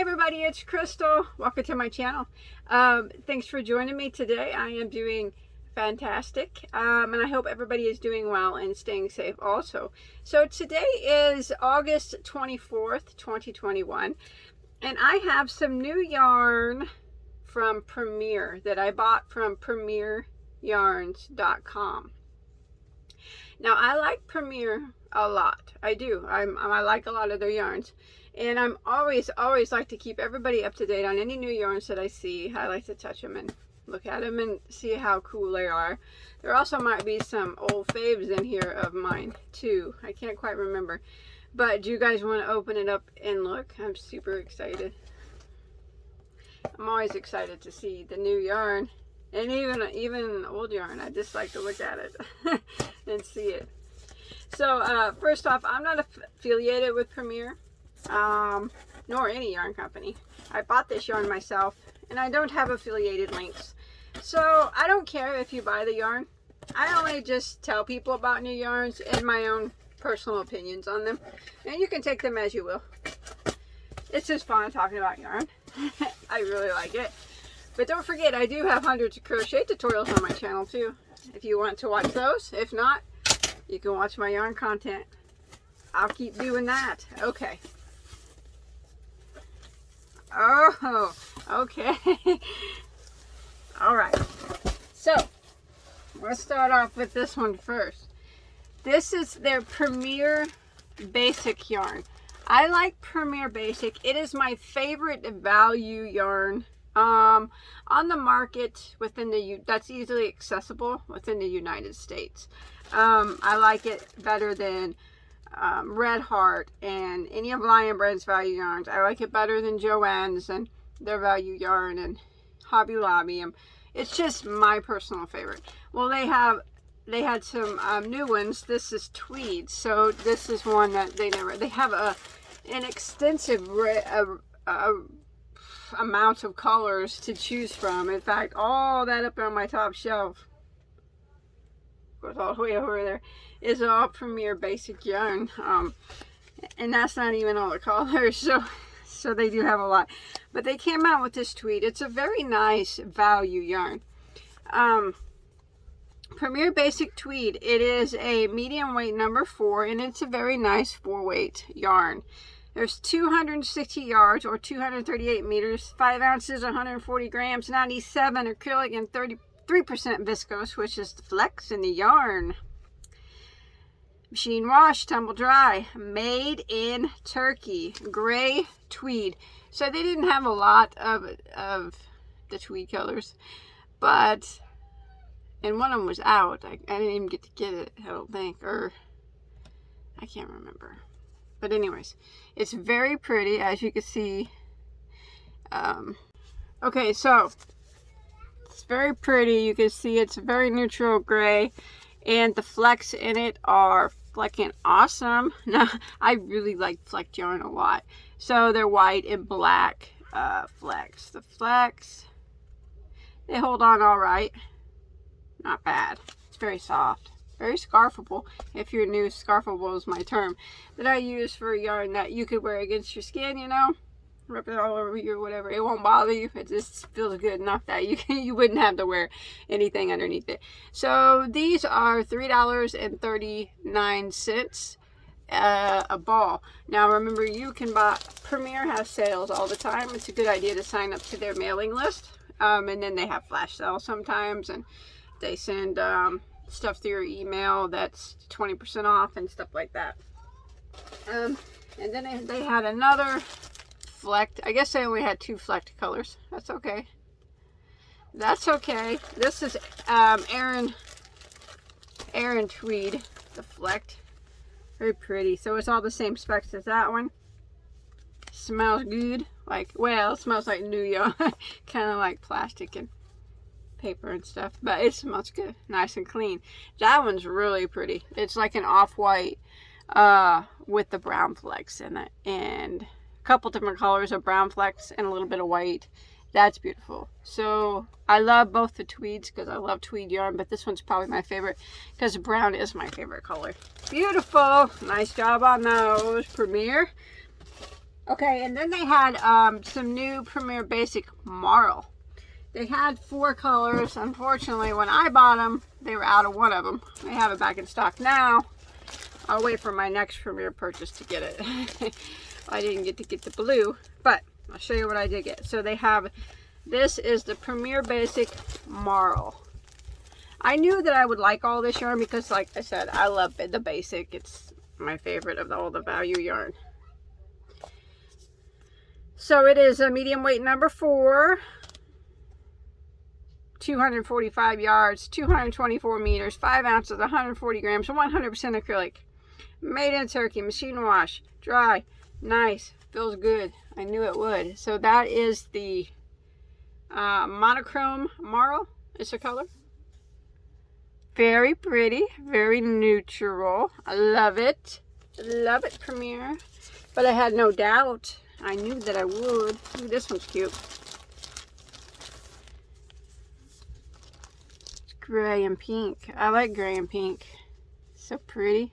Hi everybody, it's Crystal. Welcome to my channel. Thanks for joining me today. I am doing fantastic, and I hope everybody is doing well and staying safe also. So today is August 24th, 2021, and I have some new yarn from Premier that I bought from premieryarns.com. Now I like Premier a lot. I do. I like a lot of their yarns. And I'm always like to keep everybody up to date on any new yarns that I see. I like to touch them and look at them and see how cool they are. There also might be some old faves in here of mine too. I can't quite remember. But do you guys want to open it up and look? I'm super excited. I'm always excited to see the new yarn. And even old yarn. I just like to look at it and see it. So first off, I'm not affiliated with Premier. Nor any yarn company. I bought this yarn myself and I don't have affiliated links, so I don't care if you buy the yarn. I only just tell people about new yarns and my own personal opinions on them, and you can take them as you will. It's just fun talking about yarn. I really like it. But don't forget, I do have hundreds of crochet tutorials on my channel too, if you want to watch those. If not, you can watch my yarn content. I'll keep doing that. Okay. Oh, okay. All right. So, let's start off with this one first. This is their Premier Basic yarn. I like Premier Basic. It is my favorite value yarn on the market within that's easily accessible within the United States. I like it better than Red Heart and any of Lion Brand's value yarns. I like it better than Joann's and their value yarn and Hobby Lobby. It's just my personal favorite. Well, they had some new ones. This is Tweed, so this is one that they have an extensive amount of colors to choose from. In fact, all that up on my top shelf goes all the way over there is all Premier Basic yarn, and that's not even all the colors, so they do have a lot. But they came out with this Tweed. It's a very nice value yarn. Premier Basic Tweed. It is a medium weight number 4, and it's a very nice 4-weight yarn. There's 260 yards or 238 meters, 5 ounces, 140 grams, 97 acrylic, and 33% viscose, which is the flex in the yarn. Machine wash, tumble dry, made in Turkey, gray tweed. So they didn't have a lot of the tweed colors, but, and one of them was out. I didn't even get to get it, I don't think, or I can't remember. But anyways, it's very pretty, as you can see. Okay, so it's very pretty. You can see it's very neutral gray, and the flecks in it are flecking awesome. Now, I really like flecked yarn a lot. So they're white and black flecks. The flecks, they hold on all right. Not bad. It's very soft. Very scarfable. If you're new, scarfable is my term that I use for yarn that you could wear against your skin, you know. Rub it all over you or whatever. It won't bother you. It just feels good enough that you wouldn't have to wear anything underneath it. So these are $3.39 a ball. Now remember, you can buy, Premier has sales all the time. It's a good idea to sign up to their mailing list. And then they have flash sales sometimes, and they send stuff through your email that's 20% off and stuff like that. And then they had another flecked. I guess they only had 2 flecked colors. That's okay. That's okay. This is Aaron Tweed, the flecked. Very pretty. So it's all the same specs as that one. Smells good. Like, well, it smells like new yarn. Kind of like plastic and paper and stuff, but it smells good, nice and clean. That one's really pretty. It's like an off-white with the brown flecks in it, and a couple different colors of brown flecks and a little bit of white. That's beautiful. So I love both the tweeds because I love tweed yarn, but this one's probably my favorite because brown is my favorite color. Beautiful. Nice job on those, Premier. Okay, and then they had some new Premier Basic Marl. They had 4 colors. Unfortunately, when I bought them, they were out of one of them. They have it back in stock now. I'll wait for my next Premier purchase to get it. I didn't get to get the blue, but I'll show you what I did get. So they have, this is the Premier Basic Marl. I knew that I would like all this yarn because, like I said, I love the basic. It's my favorite of all the value yarn. So it is a medium weight number 4, 245 yards, 224 meters, 5 ounces, 140 grams, 100% acrylic. Made in Turkey, machine wash, dry, nice, feels good. I knew it would. So that is the monochrome marl is the color. Very pretty, very neutral. I love it. Love it, Premier. But I had no doubt. I knew that I would. Ooh, this one's cute. It's gray and pink. I like gray and pink. So pretty.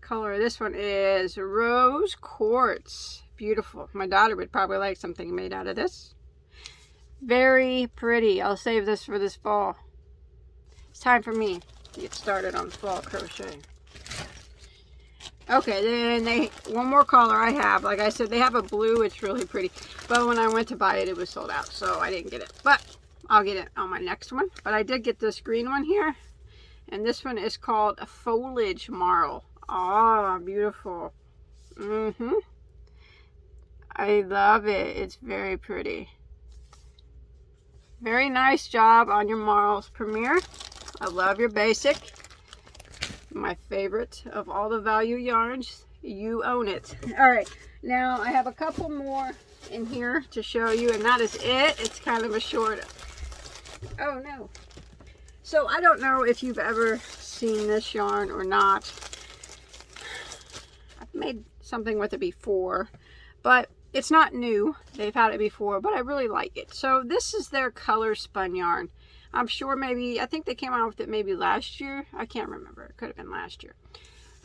Color of this one is Rose Quartz. Beautiful. My daughter would probably like something made out of this. Very pretty. I'll save this for this fall. It's time for me to get started on fall crochet. Okay, then one more color I have. Like I said, they have a blue. It's really pretty. But when I went to buy it, it was sold out. So I didn't get it. But I'll get it on my next one. But I did get this green one here. And this one is called a Foliage Marl. Oh, beautiful. I love it. It's very pretty. Very nice job on your marls, Premier. I love your basic. My favorite of all the value yarns. You own it. All right, now I have a couple more in here to show you, and that is it. It's kind of a short. Oh no. So I don't know if you've ever seen this yarn or not. I've made something with it before, but it's not new. They've had it before, but I really like it. So this is their color spun yarn. I'm sure maybe, I think they came out with it maybe last year. I can't remember. It could have been last year.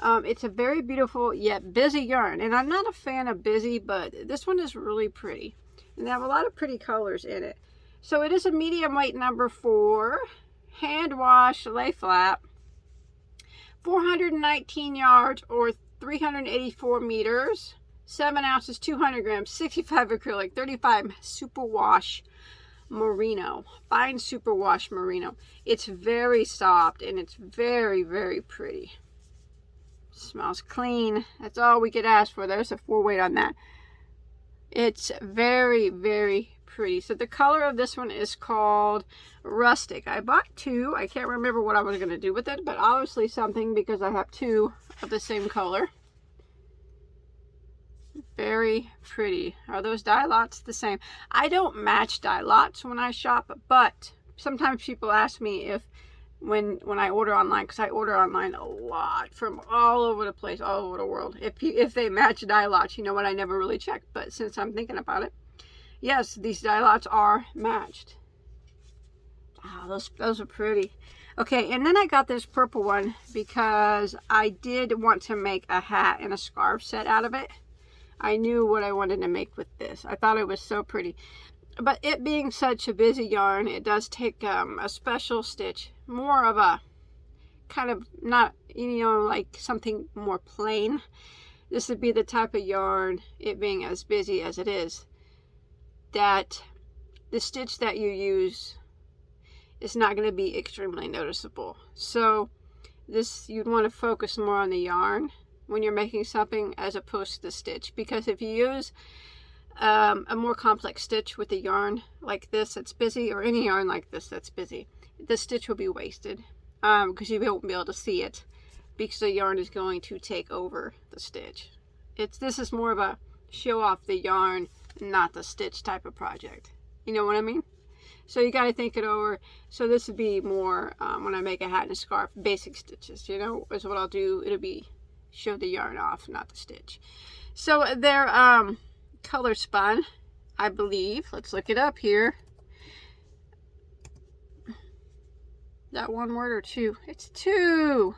It's a very beautiful yet busy yarn. And I'm not a fan of busy, but this one is really pretty. And they have a lot of pretty colors in it. So it is a medium weight number 4. Hand wash, lay flat. 419 yards or 384 meters. 7 ounces, 200 grams, 65 acrylic, 35 superwash merino, fine superwash merino. It's very soft and it's very, very pretty. Smells clean. That's all we could ask for. There's a 4 weight on that. It's very, very pretty. So the color of this one is called Rustic. I bought 2. I can't remember what I was going to do with it, but obviously something because I have 2 of the same color. Very pretty. Are those dye lots the same? I don't match dye lots when I shop, but sometimes people ask me if when I order online, because I order online a lot from all over the place, all over the world, if they match dye lots. You know what, I never really check, but since I'm thinking about it, yes, these dye lots are matched. Wow, those are pretty. Okay, and then I got this purple one because I did want to make a hat and a scarf set out of it. I knew what I wanted to make with this. I thought it was so pretty. But it being such a busy yarn, it does take a special stitch. More of a kind of not, like something more plain. This would be the type of yarn, it being as busy as it is, that the stitch that you use is not going to be extremely noticeable. So this, you'd want to focus more on the yarn when you're making something as opposed to the stitch, because if you use a more complex stitch with a yarn like this that's busy, or any yarn like this that's busy, the stitch will be wasted because you won't be able to see it because the yarn is going to take over the stitch. This is more of a show off the yarn, not the stitch type of project. You know what I mean? So you got to think it over. So this would be more when I make a hat and a scarf, basic stitches, is what I'll do. It'll be show the yarn off, not the stitch. So they're color spun, I believe. Let's look it up here. That one word or 2? It's 2.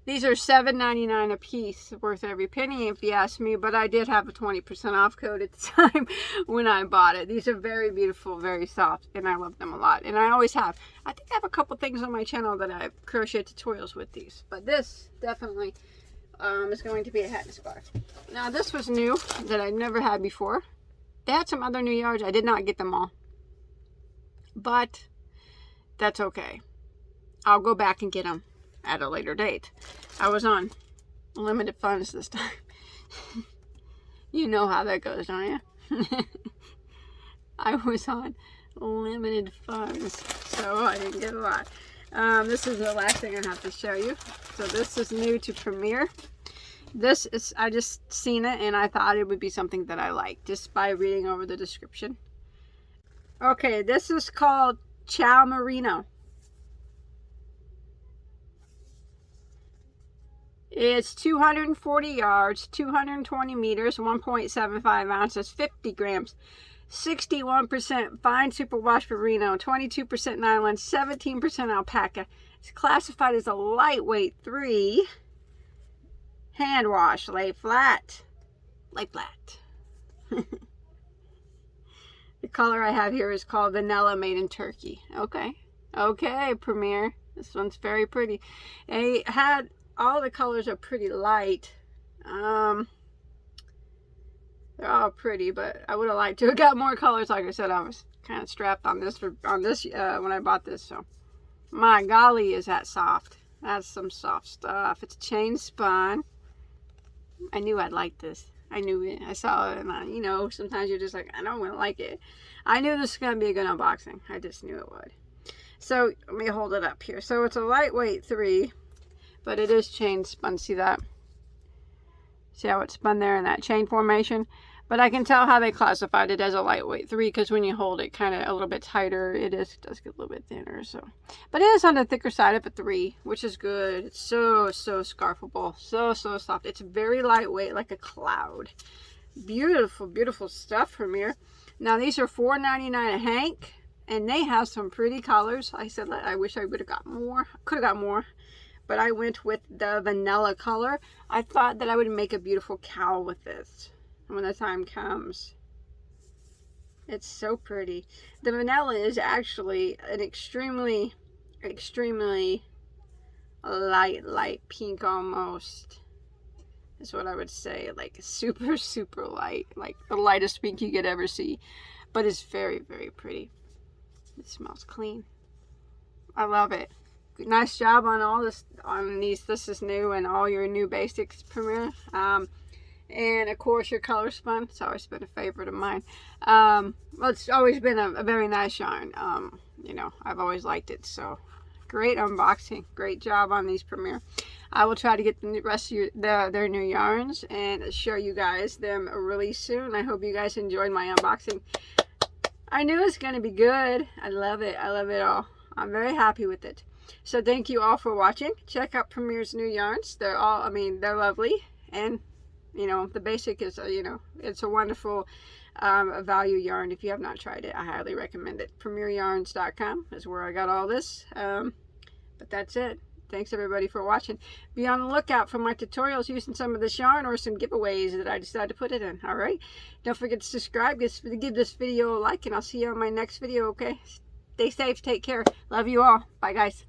These are $7.99 a piece, worth every penny if you ask me, but I did have a 20% off code at the time when I bought it. These are very beautiful, very soft, and I love them a lot, and I always have. I think I have a couple things on my channel that I have crochet tutorials with these, but this definitely is going to be a hat and scarf. Now this was new that I'd never had before. They had some other new yards. I did not get them all, but that's okay. I'll go back and get them at a later date. I was on limited funds this time. You know how that goes, don't you? I was on limited funds, so I didn't get a lot. This is the last thing I have to show you. So this is new to Premiere. This is, I just seen it and I thought it would be something that I like just by reading over the description. Okay, this is called Ciao Moreno. It's 240 yards, 220 meters, 1.75 ounces, 50 grams, 61% fine superwash merino, 22% nylon, 17% alpaca. It's classified as a lightweight 3. Hand wash, lay flat. Lay flat. The color I have here is called Vanilla Made in Turkey. Okay. Okay, Premiere. This one's very pretty. It had... all the colors are pretty light. They're all pretty, but I would have liked to have got more colors. Like I said, I was kind of strapped on this when I bought this. So, my golly, is that soft? That's some soft stuff. It's chain spun. I knew I'd like this. I knew it. I saw it, and you know, sometimes you're just like, I don't want to like it. I knew this was gonna be a good unboxing. I just knew it would. So let me hold it up here. So it's a lightweight 3. But it is chain spun. See that? See how it's spun there in that chain formation? But I can tell how they classified it as a lightweight 3 because when you hold it kind of a little bit tighter, it does get a little bit thinner. So, but it is on the thicker side of a 3, which is good. It's so scarfable, so soft. It's very lightweight, like a cloud. Beautiful, beautiful stuff from here. Now these are $4.99 a hank, and they have some pretty colors. I said I wish I would have got more. Could have got more. But I went with the vanilla color. I thought that I would make a beautiful cowl with this when the time comes. It's so pretty. The vanilla is actually an extremely light pink almost. Is what I would say. Like super light. Like the lightest pink you could ever see. But it's very pretty. It smells clean. I love it. Nice job on all this, on these. This is new, and all your new basics, Premiere. And of course your color spun. It's always been a favorite of mine. Well, it's always been a very nice yarn. You know, I've always liked it. So great unboxing. Great job on these, Premiere. I will try to get the rest of their new yarns and show you guys them really soon. I hope you guys enjoyed my unboxing. I knew it was going to be good. I love it. I love it all. I'm very happy with it. So thank you all for watching. Check out Premiere's new yarns. They're all, I mean, they're lovely. And, you know, the basic is, you know, it's a wonderful value yarn. If you have not tried it, I highly recommend it. PremiereYarns.com is where I got all this. But that's it. Thanks everybody for watching. Be on the lookout for my tutorials using some of this yarn or some giveaways that I decided to put it in. Alright? Don't forget to subscribe. Give this video a like, and I'll see you on my next video, okay? Stay safe. Take care. Love you all. Bye, guys.